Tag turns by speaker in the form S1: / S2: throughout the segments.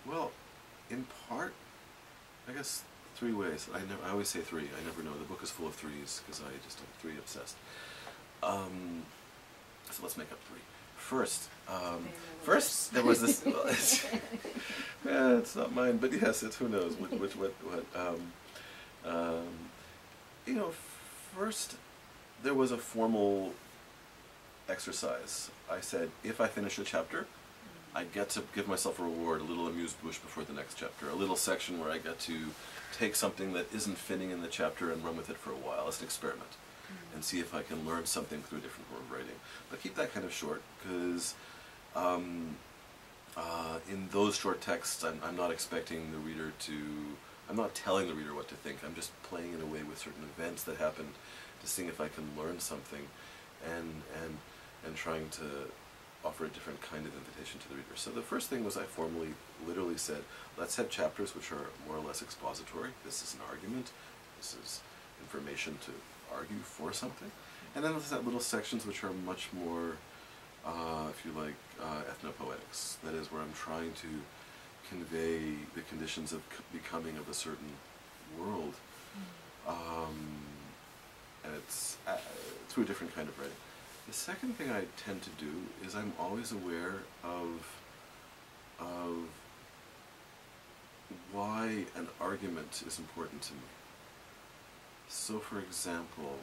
S1: Well, in part, I guess three ways. I always say three. I never know. The book is full of threes because I just am three obsessed. So let's make up three. First there was this. Well, yeah, it's not mine, but yes, it's who knows what. You know, first there was a formal exercise. I said, if I finish a chapter, I get to give myself a reward, a little amuse-bouche before the next chapter, a little section where I get to take something that isn't fitting in the chapter and run with it for a while as an experiment, and see if I can learn something through a different form of writing. But keep that kind of short, because in those short texts, I'm not expecting the reader to, I'm not telling the reader what to think, I'm just playing in a way with certain events that happened to see if I can learn something, and trying to offer a different kind of invitation to the reader. So the first thing was I formally, literally said, let's have chapters which are more or less expository. This is an argument. This is information to argue for something. And then let's have little sections which are much more, if you like, ethnopoetics. That is, where I'm trying to convey the conditions of becoming of a certain world. And it's through a different kind of writing. The second thing I tend to do is I'm always aware of why an argument is important to me. So, for example,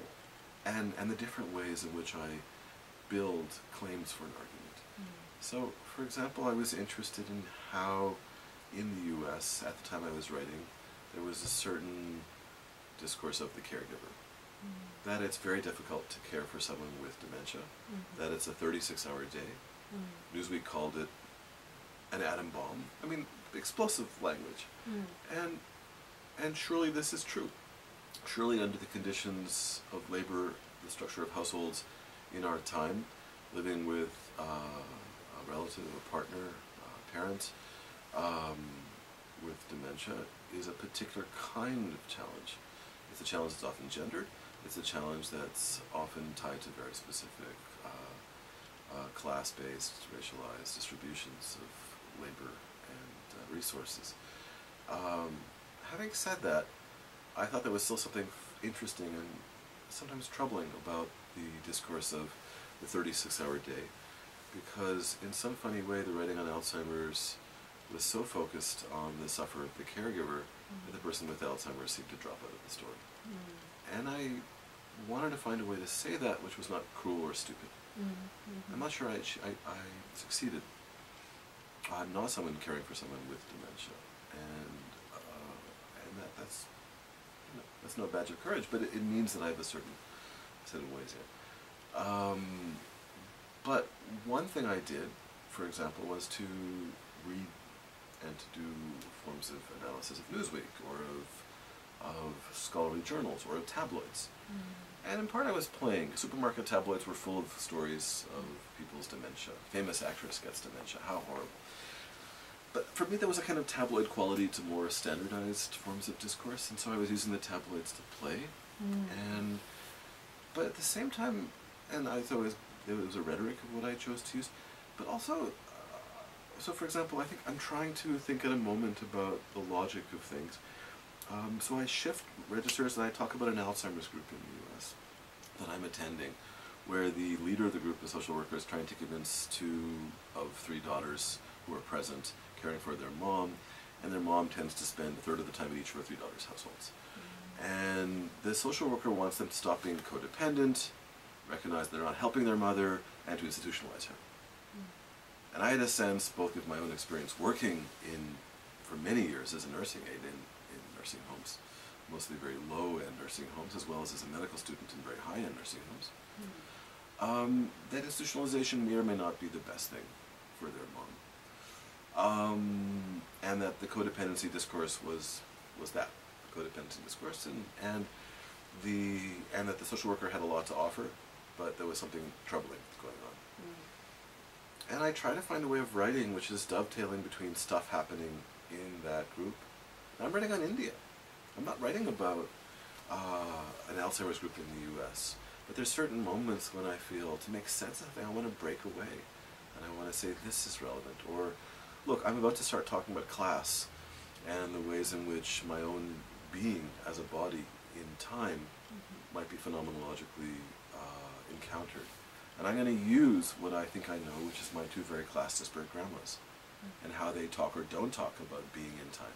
S1: and the different ways in which I build claims for an argument. So, for example, I was interested in how, in the U.S., at the time I was writing, there was a certain discourse of the caregiver. That it's very difficult to care for someone with dementia, that it's a 36-hour day. Newsweek called it an atom bomb. I mean, explosive language. And surely this is true. Surely under the conditions of labor, the structure of households in our time, living with a relative, a partner, a parent with dementia is a particular kind of challenge. It's a challenge that's often gendered. It's a challenge that's often tied to very specific class-based, racialized distributions of labor and resources. Having said that, I thought there was still something interesting and sometimes troubling about the discourse of the 36-hour day, because in some funny way the writing on Alzheimer's was so focused on the sufferer, the caregiver, that the person with Alzheimer's seemed to drop out of the story. And I wanted to find a way to say that which was not cruel or stupid. I'm not sure I succeeded. I'm not someone caring for someone with dementia, and that's no badge of courage, but it means that I have a certain set of ways here. But one thing I did, for example, was to read and to do forms of analysis of Newsweek or of scholarly journals or of tabloids. And in part I was playing. Supermarket tabloids were full of stories of people's dementia. Famous actress gets dementia, how horrible. But for me there was a kind of tabloid quality to more standardized forms of discourse, and so I was using the tabloids to play. But at the same time, and I thought there was a rhetoric of what I chose to use, but also, so for example, I think I'm trying to think at a moment about the logic of things. So I shift registers and I talk about an Alzheimer's group in the U.S. that I'm attending, where the leader of the group, the social worker, is trying to convince 2 of 3 daughters who are present, caring for their mom, and their mom tends to spend a third of the time at each of her 3 daughters' households. And the social worker wants them to stop being codependent, recognize they're not helping their mother, and to institutionalize her. And I had a sense, both with my own experience working for many years as a nursing aide in nursing homes, mostly very low-end nursing homes, as well as a medical student in very high-end nursing homes, that institutionalization may or may not be the best thing for their mom. And that the codependency discourse was that, codependency discourse, and that the social worker had a lot to offer, but there was something troubling going on. And I try to find a way of writing which is dovetailing between stuff happening in that group. I'm writing on India. I'm not writing about an Alzheimer's group in the U.S., but there's certain moments when I feel, to make sense of it, I want to break away, and I want to say this is relevant, look, I'm about to start talking about class and the ways in which my own being as a body in time might be phenomenologically encountered. And I'm going to use what I think I know, which is my two very class disparate grandmas, and how they talk or don't talk about being in time.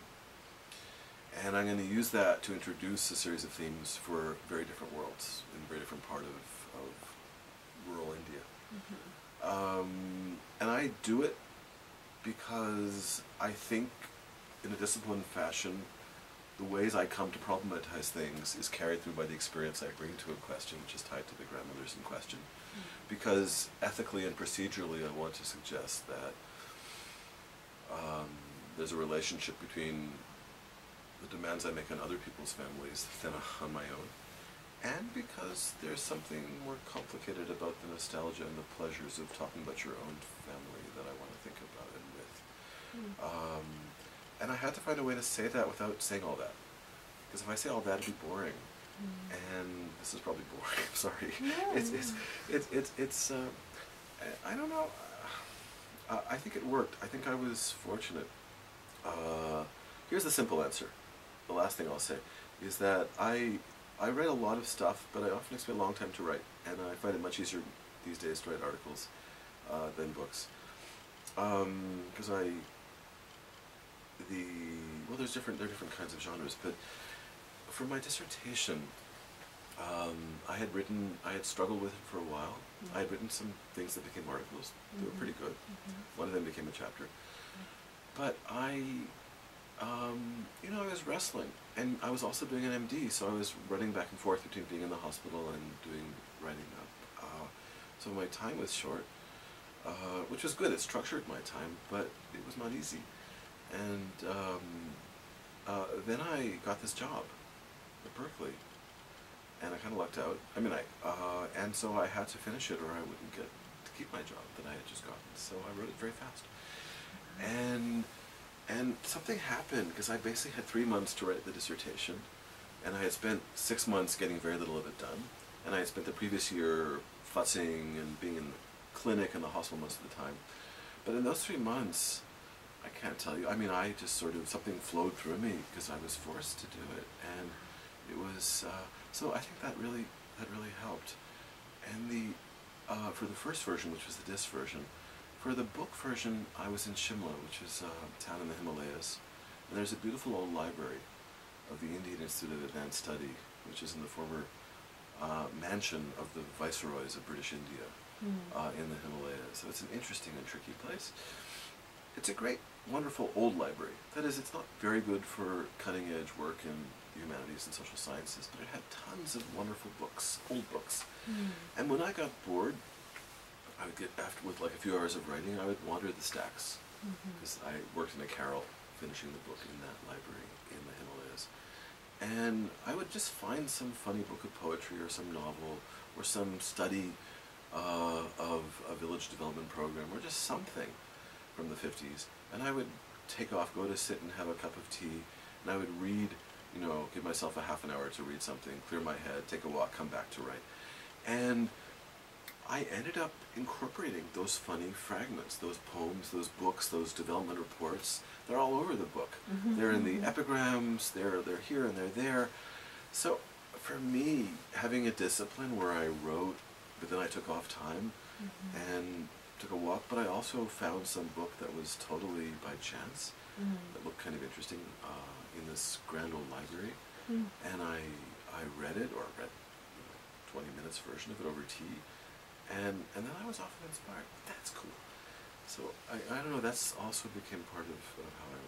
S1: And I'm going to use that to introduce a series of themes for very different worlds in a very different part of rural India. And I do it because I think, in a disciplined fashion, the ways I come to problematize things is carried through by the experience I bring to a question, which is tied to the grandmothers in question. Because ethically and procedurally, I want to suggest that there's a relationship between the demands I make on other people's families than on my own, and because there's something more complicated about the nostalgia and the pleasures of talking about your own family that I want to think about it with. And I had to find a way to say that without saying all that, because if I say all that, it'd be boring. And this is probably boring. I'm sorry. It's I don't know. I think it worked. I think I was fortunate. Here's the simple answer. The last thing I'll say is that I write a lot of stuff, but I often expend a long time to write, and I find it much easier these days to write articles than books. Because there are different kinds of genres, but for my dissertation, I had struggled with it for a while. I had written some things that became articles. They were pretty good. One of them became a chapter. But I was wrestling, and I was also doing an MD, so I was running back and forth between being in the hospital and doing writing up. So my time was short, which was good. It structured my time, but it was not easy. And then I got this job at Berkeley, and I kind of lucked out. And so I had to finish it, or I wouldn't get to keep my job that I had just gotten. So I wrote it very fast. And something happened, because I basically had 3 months to write the dissertation, and I had spent 6 months getting very little of it done, and I had spent the previous year fussing and being in the clinic and the hospital most of the time. But in those 3 months, I can't tell you, I just sort of, something flowed through me because I was forced to do it, and it was, so I think that really helped. And for the first version, which was the disc version, for the book version, I was in Shimla, which is a town in the Himalayas, and there's a beautiful old library of the Indian Institute of Advanced Study, which is in the former mansion of the viceroys of British India in the Himalayas. So it's an interesting and tricky place. It's a great, wonderful old library. That is, it's not very good for cutting-edge work in humanities and social sciences, but it had tons of wonderful books, old books. And when I got bored, I would get, with like a few hours of writing, I would wander the stacks, because I worked in a carrel finishing the book in that library in the Himalayas. And I would just find some funny book of poetry or some novel or some study of a village development program or just something from the 50s. And I would take off, go to sit and have a cup of tea, and I would read, give myself a half an hour to read something, clear my head, take a walk, come back to write. And I ended up incorporating those funny fragments, those poems, those books, those development reports. They're all over the book. They're in the epigrams, they're here and they're there. So for me, having a discipline where I wrote, but then I took off time and took a walk, but I also found some book that was totally by chance, that looked kind of interesting in this grand old library. And I read it, or read 20 minutes version of it over tea. And then I was often inspired. That's cool. So I don't know, that's also became part of how I